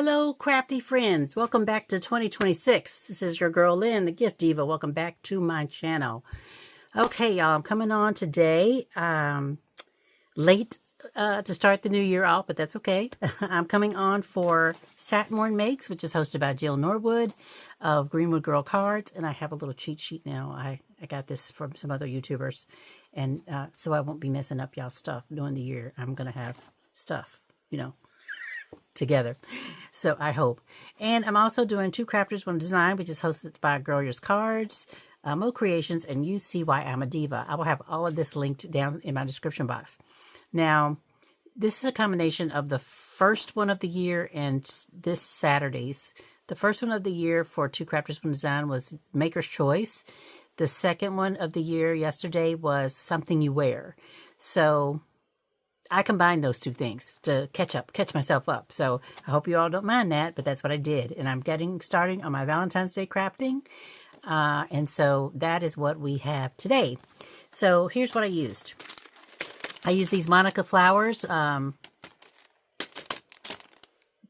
Hello, crafty friends. Welcome back to 2026. This is your girl, Lynn, the Gift Diva. Welcome back to my channel. Okay, y'all, I'm coming on today, late to start the new year off, but that's okay. I'm coming on for Satmorn Makes, which is hosted by Jill Norwood of Greenwood Girl Cards, and I have a little cheat sheet now. I got this from some other YouTubers, and so I won't be messing up y'all's stuff during the year. I'm going to have stuff, you know, together. So I hope. And I'm also doing two cratfers1design, which is hosted by Girlascards, Moe Creations, and UCYIMADIVA. I will have all of this linked down in my description box. Now, this is a combination of the first one of the year and this Saturday's. The first one of the year for two cratfers1design was Maker's Choice. The second one of the year yesterday was Something You Wear. So I combined those two things to catch myself up. So I hope you all don't mind that, but that's what I did. And I'm starting on my Valentine's Day crafting. And so that is what we have today. So here's what I used. I used these Monica flowers,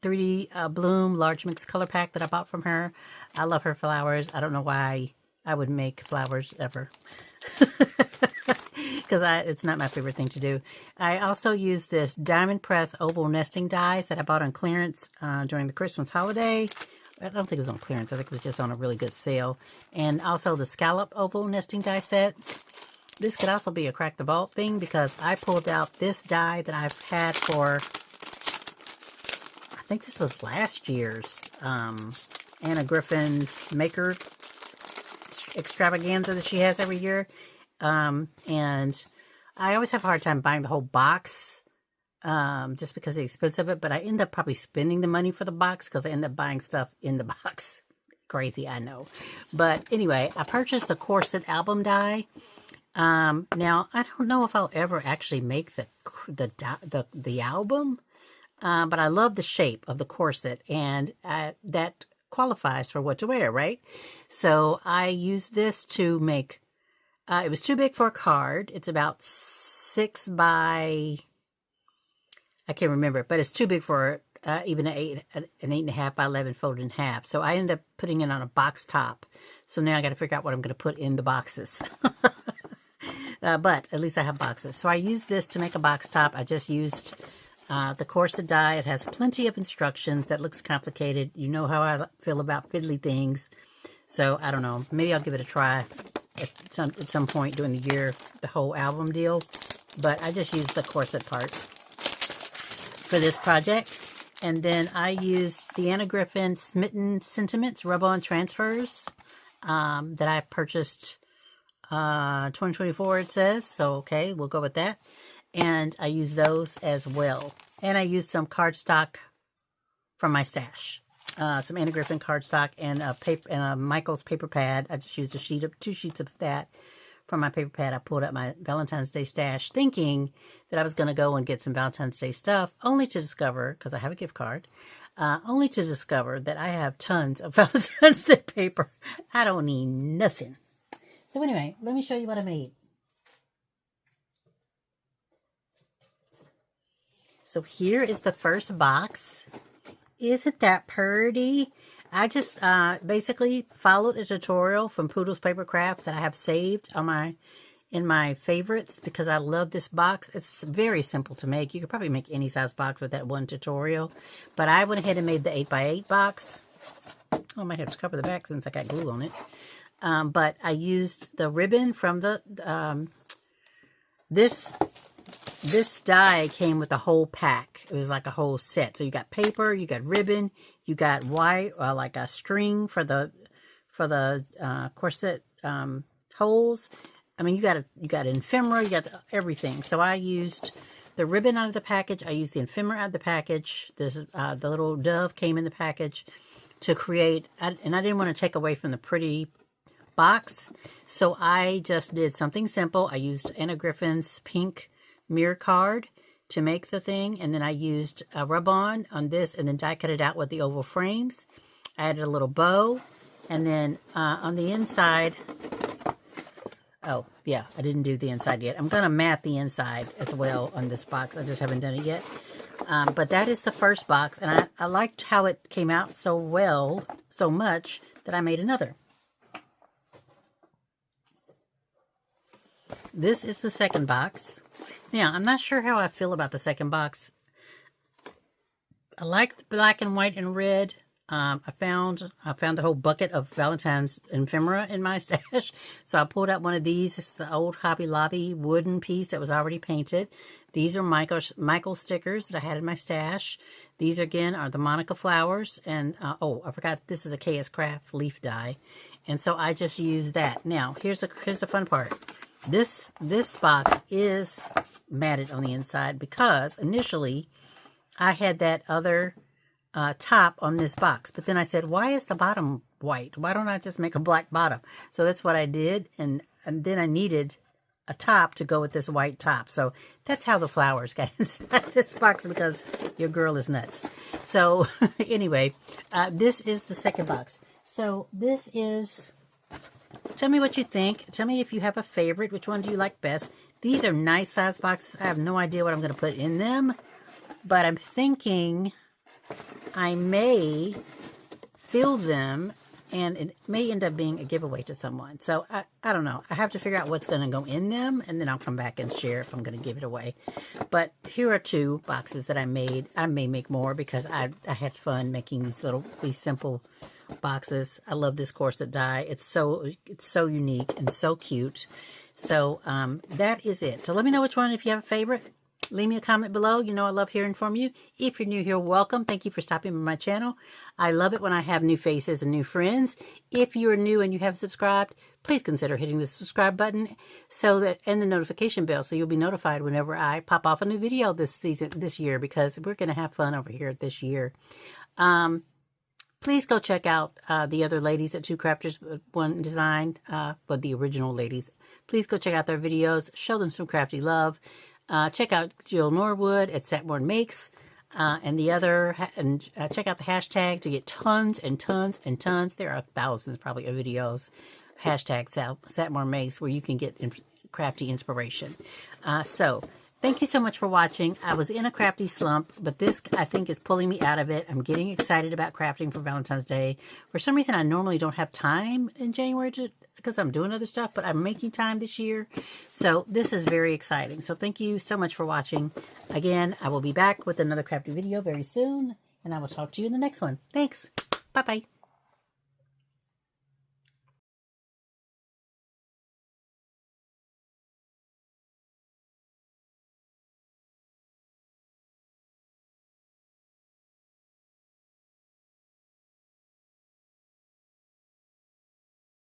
3D Bloom Large Mix Color Pack that I bought from her. I love her flowers. I don't know why I would make flowers ever. Because it's not my favorite thing to do. I also used this Diamond Press Oval Nesting Dies that I bought on clearance during the Christmas holiday. I don't think it was on clearance. I think it was just on a really good sale. And also the Scallop Oval Nesting Die set. This could also be a Crack the Vault thing because I pulled out this die that I've had for, I think this was last year's Anna Griffin Maker extravaganza that she has every year. And I always have a hard time buying the whole box, just because of the expense of it, but I end up probably spending the money for the box because I end up buying stuff in the box. Crazy, I know. But anyway, I purchased the Corset album die. Now I don't know if I'll ever actually make the album, but I love the shape of the corset and, that qualifies for what to wear, right? So I used this to make, it was too big for a card. It's about 6 by, I can't remember, but it's too big for even an 8.5 by 11 folded in half. So I ended up putting it on a box top. So now I got to figure out what I'm going to put in the boxes. But at least I have boxes. So I used this to make a box top. I just used the Corset die. It has plenty of instructions. That looks complicated. You know how I feel about fiddly things. So I don't know. Maybe I'll give it a try at some point during the year, the whole album deal. But I just used the corset part for this project. And then I used the Anna Griffin Smitten Sentiments Rub-On Transfers that I purchased 2024, it says. So, okay, we'll go with that. And I used those as well. And I used some cardstock from my stash. Some Anna Griffin cardstock and a Michael's paper pad. I just used two sheets of that from my paper pad. I pulled out my Valentine's Day stash thinking that I was going to go and get some Valentine's Day stuff, only to discover, because I have a gift card, only to discover that I have tons of Valentine's Day paper. I don't need nothing. So anyway, let me show you what I made. So here is the first box. Isn't that pretty? I just basically followed a tutorial from Poodle's Paper Craft that I have saved on in my favorites because I love this box. It's very simple to make. You could probably make any size box with that one tutorial. But I went ahead and made the 8x8 box. Oh, I might have to cover the back since I got glue on it. But I used the ribbon from the, this die came with a whole pack. It was like a whole set. So you got paper, you got ribbon, you got white, like a string for the corset holes. I mean, you got an ephemera, you got everything. So I used the ribbon out of the package. I used the ephemera out of the package. The little dove came in the package to create, and I didn't want to take away from the pretty box. So I just did something simple. I used Anna Griffin's pink mirror card to make the thing, and then I used a rub-on on this and then die cut it out with the oval frames. I added a little bow, and then on the inside, oh yeah, I didn't do the inside yet. I'm gonna mat the inside as well on this box. I just haven't done it yet. But that is the first box, and I liked how it came out so well, so much, that I made another. This is the second box. Now, I'm not sure how I feel about the second box. I like the black and white and red. I found a whole bucket of Valentine's ephemera in my stash. So I pulled out one of these. It's the old Hobby Lobby wooden piece that was already painted. These are Michael stickers that I had in my stash. These again are the Monica flowers. And oh, I forgot this is a KS Craft leaf die. And so I just used that. Now, here's the fun part. This box is matted on the inside because initially I had that other top on this box, but then I said, why is the bottom white? Why don't I just make a black bottom? So that's what I did, and then I needed a top to go with this white top. So that's how the flowers got inside this box, because your girl is nuts. So anyway, this is the second box. So this is, tell me what you think. Tell me if you have a favorite. Which one do you like best? These are nice size boxes. I have no idea what I'm going to put in them, but I'm thinking I may fill them, and it may end up being a giveaway to someone. So I don't know. I have to figure out what's going to go in them, and then I'll come back and share if I'm going to give it away. But here are two boxes that I made. I may make more because I had fun making these simple boxes. I love this corset die. It's so unique and so cute. So that is it. So let me know which one, if you have a favorite. Leave me a comment below. You know I love hearing from you. If you're new here, welcome. Thank you for stopping by my channel. I love it when I have new faces and new friends. If you're new and you haven't subscribed, please consider hitting the subscribe button and the notification bell, so you'll be notified whenever I pop off a new video this year, because we're going to have fun over here this year. Please go check out the other ladies at cratfers1design, but the original ladies. Please go check out their videos. Show them some crafty love. Check out Jill Norwood at Satmore Makes, and check out the hashtag to get tons and tons and tons. There are thousands probably of videos. Hashtag Satmore Makes, where you can get crafty inspiration. So thank you so much for watching. I was in a crafty slump, but this, I think, is pulling me out of it. I'm getting excited about crafting for Valentine's Day. For some reason, I normally don't have time in January because I'm doing other stuff, but I'm making time this year. So this is very exciting. So thank you so much for watching. Again, I will be back with another crafty video very soon, and I will talk to you in the next one. Thanks. Bye-bye.